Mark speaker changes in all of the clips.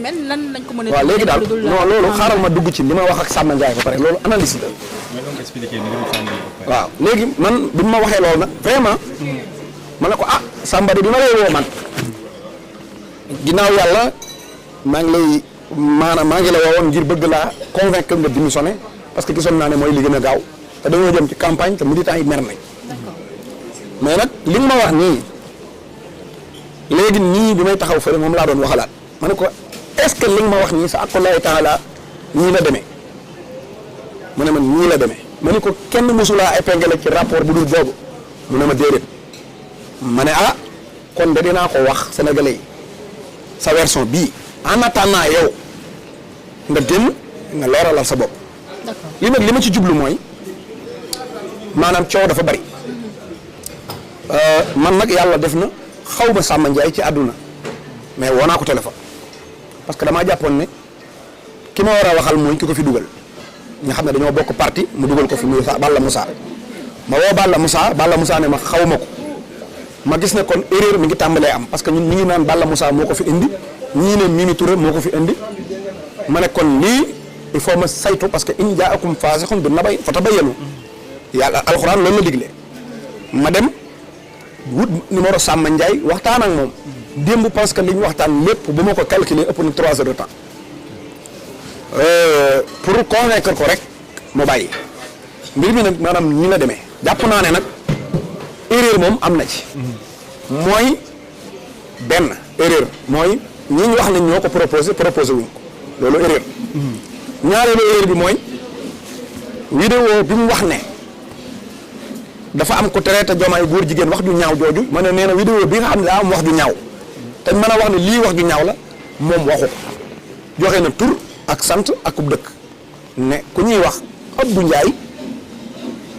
Speaker 1: mel lan lañ ko mën a.
Speaker 2: waaw léegi daal non loolu xaaral ma dugg ci li ma wax ak Samba Ndiaye ba pare loolu analyse la. waaw léegi man bi ma waxee loolu nag vraiment ma ne ko ah Samba di bi ma lay woo man ginnaaw yàlla maa ngi lay maanaam maa ngi la woowoon ngir bëgg laa convaincre nga démissionné parce que gisoon naa ne mooy li gën a gaaw te dañoo jëm ci campagne te militants yi mer nañ mais nag li nga ma wax nii léegi nii bi may taxaw fële moom laa doon waxalaat ma ne ko est-ce que li nga ma wax nii sa akulaay taala ñii la demee mu ne man ñii la demee ma ne ko kenn mosulaa épinglé ci rapport bu dul boobu mu ne ma déedéet ma ne ah kon de dinaa ko wax sénégalais yi sa version bii en attendant yow nga génn nga leeralal sa bopp. li nag li ma ci jublu mooy maanaam coow dafa bari man nag yàlla def na xaw ma Samba Ndiaye ci àdduna mais woo naa ko téléphone parce que damaa jàppoon ne ki ma war a waxal mooy ki ko fi dugal nga xam ne dañoo bokk parti mu dugal ko fi muy Balla Moussa ma woo Balla Moussa ne ma xaw ma ko ma gis ne kon erreur mi ngi tàmbalee am parce que ñun ñu ngi naan Balla Moussa moo ko fi indi ñii ne Mimi Touré moo ko fi indi ma ne kon lii il faut ma saytu parce que in jaakum faasiqun bi naba'in fatabayyanu yàlla alxuraan loolu la digle ma dem wut numéro Samba Ndiaye waxtaan ak moom démb parce que li ñu waxtaan lépp bu ma ko calculer ëpp na 3 heures de temps pour convaincre ko rek mu bàyyi mbir mi nag maanaam ñi la demee jàpp naa ne nag erreur moom am na ci mooy benn erreur mooy ñi ñu wax ne ñoo ko proposé wuñ ko loolu erreur ñaareelu erreur bi mooy vidéo bi mu wax ne dafa am ko traité Diomaye góor jigéen wax ju ñaaw jooju ma ne nee na vidéo bi nga xam ne daa am wax ju ñaaw te mën a wax ne lii wax ju ñaaw la moom waxu ko joxe na tur ak sant ak ub dëkk ne ku ñuy wax Abdou Ndiaye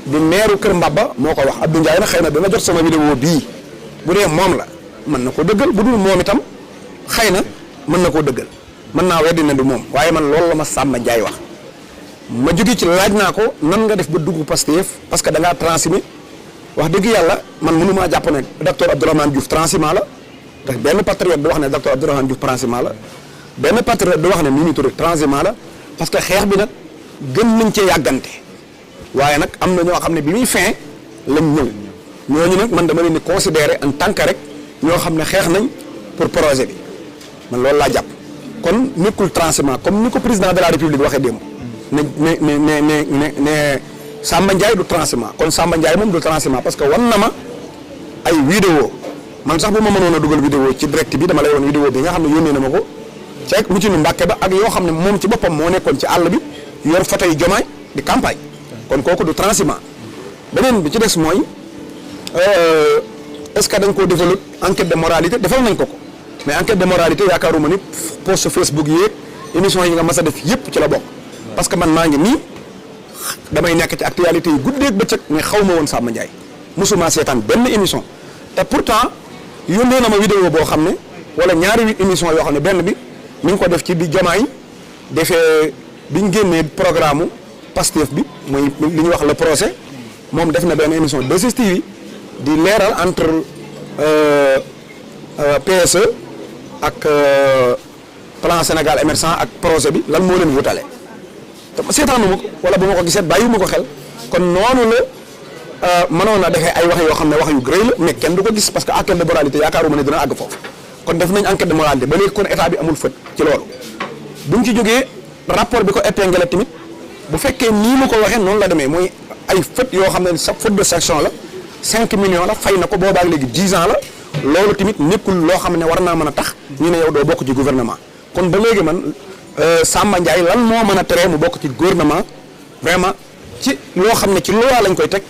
Speaker 2: di meeru Kër Mbaba moo ko wax Abdou Ndiaye nag xëy na dana jot sama vidéo bii bu dee moom la mën na koo dëggal bu dul moom itam xëy na mën na koo dëggal mën naa weddi ne du moom waaye man loolu la ma Samba Ndiaye wax ma jóge ci laaj naa ko nan nga def ba dugg Pastef parce que da ngaa transmis wax dëgg yàlla man mënumaa jàpp ne docteur Abdourahmane Diouf transhumant la te benn patriote du wax ne docteur Abdourahmane Diouf transhumant la benn patriote du wax ne Mimi Touré transhumant la parce que xeex bi nag gën nañ cee yàggante waaye nag am na ñoo xam ne bi muy fin lañ ñëw ñooñu nag man dama leen di considérer en tant que rek ñoo xam ne xeex nañ pour projet bi man loolu laa jàpp kon nekkul transhumant comme ni ko président de la république waxee démb ne Samba Ndiaye du transhumant kon Samba Ndiaye moom du transhumant parce que wan na ma ay vidéo man sax bu ma mënoon a dugal vidéo ci direct bi dama lay woon vidéo bi nga xam ne yónnee na ma ko ceeg mu ci nu Mbàkke ba ak yoo xam ne moom ci boppam moo nekkoon ci àll bi yor photo yi Diomaye di campagne kon kooku du transhumant beneen bi ci des mooy est-ce que dañ koo defal enquête de moralité defal nañ ko mais enquête de moralité yaakaaruma ni post Facebook yeeg émission yi nga mas a def yépp ci la bokk parce que man maa ngi nii damay nekk ci actualité yi guddeeg bëccëg mais xaw ma woon Samba Ndiaye mosuma seetaan benn émission te pourtant yónnee na ma vidéo boo xam ne wala ñaari émission yoo xam ne benn bi mi ngi ko def ci bi Diomaye defee biñ génnee programme Pastef bi mooy li ñuy wax le procès moom def na benn émission 2STV di leeral entre PSE ak plan Sénégal émergent ak projet bi lan moo leen wutale te seetaanu ma ko wala bu ma ko gisee bàyyiwuma ko xel kon noonu la mënoon a defee ay wax yoo xam ne wax yu rëy la mais kenn du ko gis parce que enquête de moralité yaakaaruma ne dina àgg foofu kon def nañ enquête de moralité ba léegi kon état bi amul fët ci loolu buñ ci jógee rapport bi ko épinglé tamit bu fekkee nii ma ko waxee noonu la demee mooy ay fët yoo xam ne sa faute de section la 5 millions la fay na ko boobaag léegi 10 ans la loolu tamit nekkul loo xam ne war naa mën a tax ñu ne yow doo bokk ci gouvernement kon ba léegi man Samba Ndiaye lan moo mën a teree mu bokk ci gouvernement vraiment ci loo xam ne ci loi lañ koy teg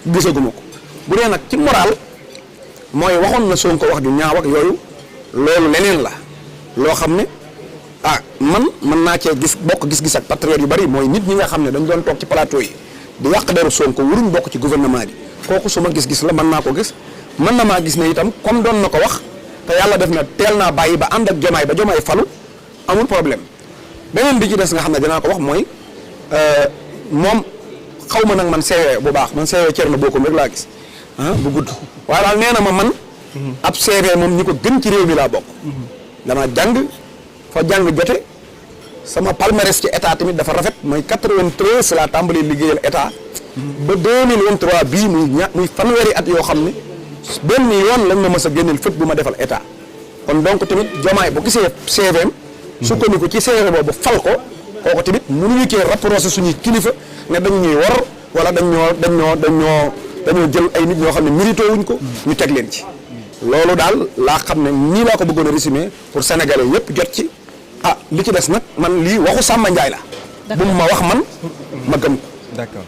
Speaker 2: gisaguma ko bu dee nag ci moral mooy waxoon na Sonko wax ju ñaaw ak yooyu loolu leneen la loo xam ne ah man mën naa cee bokk gis-gis ak patriote yu bari mooy nit ñi nga xam ne dañ doon toog ci plateau yi di yàq deru Sonko waruñ bokk ci gouvernement bi kooku suma gis-gis la mën naa ko gis mën na maa gis ne itam comme doon na ko wax te yàlla def na teel naa bàyyi ba ànd ak Diomaye ba Diomaye falu amul problème beneen bi ci des nga xam ne dinaa ko wax mooy moom xaw ma nag man CV bu baax man CV Thierno Bocoum rek laa gis bu gudd waaye daal nee na ma man ab CV moom ñi ko gën ci réew mi laa bokk dama jàng fa jàng jote sama palmarès ci état tamit dafa rafet mooy 93 laa tàmbali liggéeyal état ba 2023 bii muy fanweeri at yoo xam ne benn yoon lañ ma mës a génneel fët bu ma defal état kon donc tamit Diomaye bu gisee CVM sukkandiku ci CV boobu fal ko kooku tamit mënuñu cee rapproché suñuy kilifa ne dañ ñuy war wala dañoo jël ay nit ñoo xam ne mérité wuñ ko ñu teg leen ci loolu daal laa xam ne nii laa ko bëggoon a résumer pour sénégalais yëpp jot ci li ci des nag man lii waxu Samba Ndiaye la bu ma wax man ma gëm ko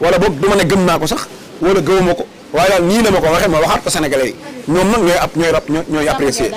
Speaker 2: wala boog du ma ne gëm naa ko sax wala gëwuma ko waaye daal nii la ma ko waxee ma waxaat ko sénégalais yi ñoom nag ñooy apprécier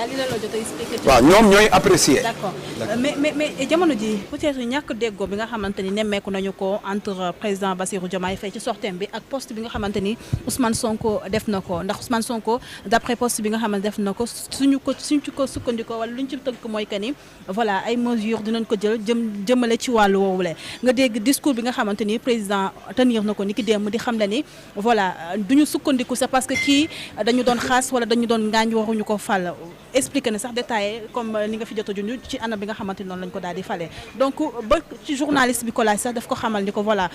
Speaker 2: waaw ñoom ñooy apprécier.
Speaker 1: d'accord mais jamono ji peut-être ñàkk déggoo bi nga xamante ni nemmeeku nañu ko entre président Bassirou Diomaye Faye ci sortem bi ak poste bi nga xamante ni Ousmane Sonko def na ko ndax Ousmane Sonko d'après poste bi nga xamante def na ko suñu ko sukkandikoo wala luñ ci tënk mooy que ni voilà ay mesures dinañ ko jël jëmale ci wàllu woowule nga dégg discours bi nga xamante ni président tenir na ko ni ki démb di xam le ni voilà duñu sukkandiku c'est parce que kii dañu doon xaas wala dañu doon ngaañ waruñu ko fal expliqué na sax détaillé comme ni nga fi jot a junj ci anam bi nga xamante ni noonu lañ ko daal di falee donc ba ci journaliste bi ko laaj sax daf ko xamal ni ko voilà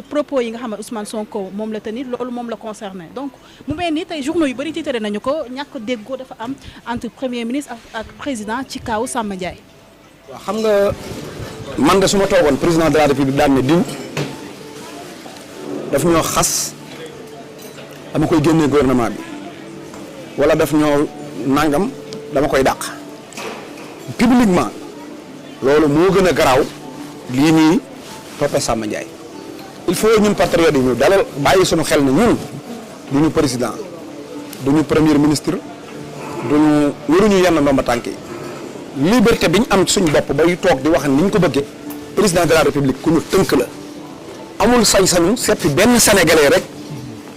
Speaker 1: propos yi nga xam ne Ousmane Sonko moom la tenir loolu moom la concerné donc mu mel ni tey journaux yu bëri tiitaree nañu ko ñàkk déggoo dafa am entre premier ministre ak président ci kaawu Samba Ndiaye.
Speaker 2: waaw xam nga man de su ma toogoon président de la république daan ne diw daf ñoo xas dama koy génnee gouvernement bi wala daf ñoo nangam dama koy dàq publiquement loolu moo gën a garaaw lii nii toppee Samba Ndiaye il faut ñun patriotes yi ñu dalal bàyyi suñu xel ne ñun duñu président duñu premier ministre duñu waruñu yenn ndomba tànk yi liberté bi ñu am suñu bopp bay toog di wax ni ñu ko bëggee président de la république ku ñu tënk la amul sañ-sañu seppi benn sénégalais rek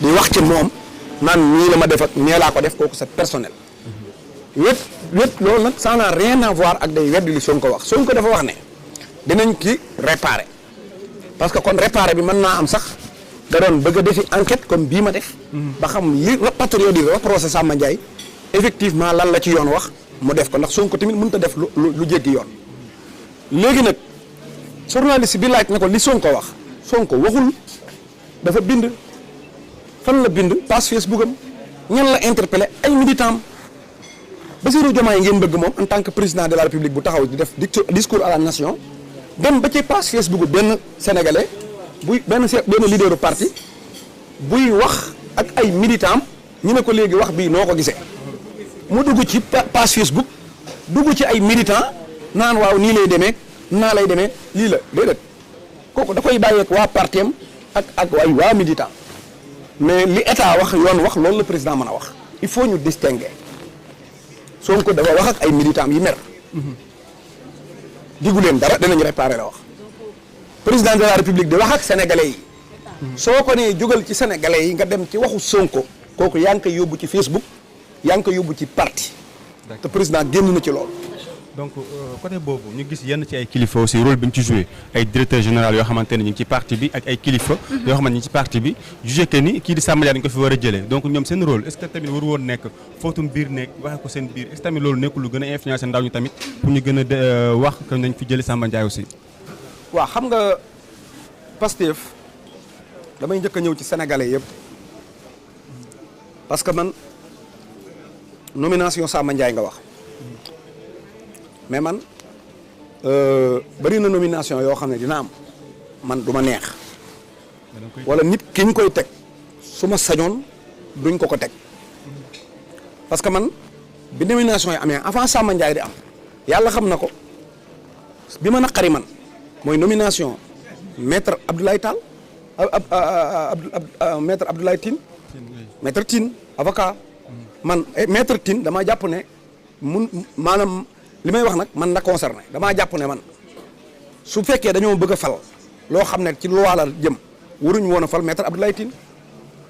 Speaker 2: di wax ci moom naan nii la ma def ak nee laa ko def kooku c'est personnel wét loolu nag ça n'a rien à voir ak day weddi li Sonko wax Sonko dafa wax ne dinañ ki réparer parce que kon réparer bi mën naa am sax da doon bëgg a defi enquête comme bii ma def ba xam li patriote yi reproché Samba Ndiaye effectivement lan la ci yoon wax mu def ko ndax Sonko tamit mënut a def lu jéggi yoon léegi nag journaliste bi laaj na ko li Sonko wax Sonko waxul dafa bind fan la bind page Facebook am ñan la interpellé ay militant Bassirou Diomaye ngeen bëgg moom en tant que président de la république bu taxaw di def discours à la nation dem ba ci page Facebook benn sénégalais buy benn leaderu parti buy wax ak ay militant ñu ne ko léegi wax bii noo ko gisee mu dugg ci page Facebook dugg ci ay militant naan waaw nii lay demee naa lay demee lii la déedéet kooku da koy bàyyeek waa parti am ak waa militant mais li état wax yoon wax loolu la président mën a wax il faut ñu distinguer Sonko dafa wax ak ay militants yi mer diggu leen dara dinañ réparer la wax président de la république di wax ak sénégalais yi soo ko nee jógal ci sénégalais yi nga dem ci waxu Sonko kooku yaa ngi koy yóbbu ci Facebook yaa ngi koy yóbbu ci parti te président génn na ci loolu.
Speaker 3: donc côté boobu ñu gis yenn ci ay kilifa aussi rôle bi ñu ci joué ay directeur général yoo xamante ne ñu ngi ci parti bi ak ay kilifa yoo xamante ñu ngi ci parti bi jugé que ni kii di Samba Ndiaye dañu ko fi war a jëlee donc ñoom seen rôle est ce que tamit waru woon nekk footum biir nekk waxee ko seen biir est ce que tamit loolu nekkul lu gën a influencé ndaw ñu tamit pour ñu gën a wax que nañ fi jëlee Samba Ndiaye aussi.
Speaker 2: waaw xam nga Pastef damay njëkk a ñëw ci sénégalais yëpp parce que man nomination Samba Ndiaye nga wax. mais man bëri na nomination yoo xam ne dina am man du ma neex wala nit ki ñu koy teg su ma sañoon duñ ko teg parce que man bi nomination yi amee avant Samba Ndiaye di am yàlla xam na ko bi ma naqari man mooy nomination maître Abdoulaye Tall maître Abdoulaye Tine maître Tine avocat man maître Tine dama jàpp ne maanaam li may wax nag man na concerné damaa jàpp ne man su fekkee dañoo bëgg a fal loo xam ne ci loi la jëm waruñu woon a fal maître Abdoulaye Tine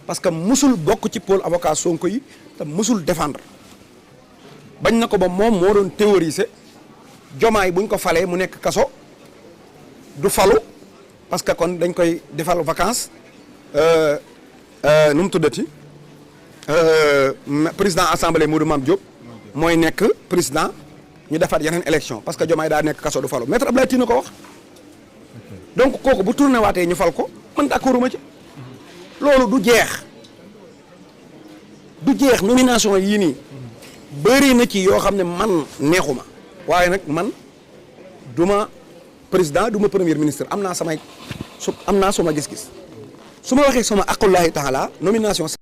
Speaker 2: parce que musul bokk ci pôle avocat Sonko yi te musul défendre bañ na ko ba moom moo doon théoriser Diomaye buñ ko falee mu nekk kaso du falu parce que kon dañ koy defal vacances nu mu tuddati président assemblée Modou Mame Diop mooy nekk président ñu defaat yeneen élection parce que Diomaye daa nekk kaso du falu maître Abdoulaye Tine ko wax donc kooku bu tourné waatee ñu fal ko man d'accorduma ci loolu du jeex nomination yii nii bëri na ci yoo xam ne man neexuma waaye nag man duma président duma premier ministre am naa sama gis-gis su ma waxee sama aqullahi taala nomination